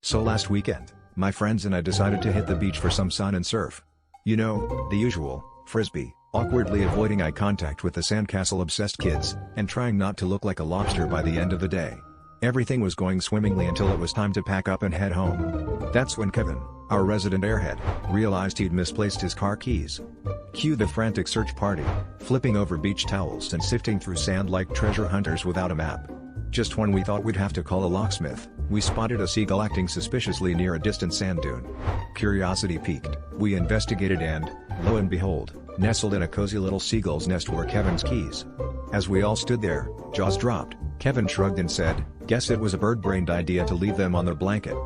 So last weekend, my friends and I decided to hit the beach for some sun and surf. You know, the usual, frisbee, awkwardly avoiding eye contact with the sandcastle-obsessed kids, and trying not to look like a lobster by the end of the day. Everything was going swimmingly until it was time to pack up and head home. That's when Kevin, our resident airhead, realized he'd misplaced his car keys. Cue the frantic search party, flipping over beach towels and sifting through sand like treasure hunters without a map. Just when we thought we'd have to call a locksmith, we spotted a seagull acting suspiciously near a distant sand dune. Curiosity piqued, we investigated and, lo and behold, nestled in a cozy little seagull's nest were Kevin's keys. As we all stood there, jaws dropped, Kevin shrugged and said, "Guess it was a bird-brained idea to leave them on their blanket."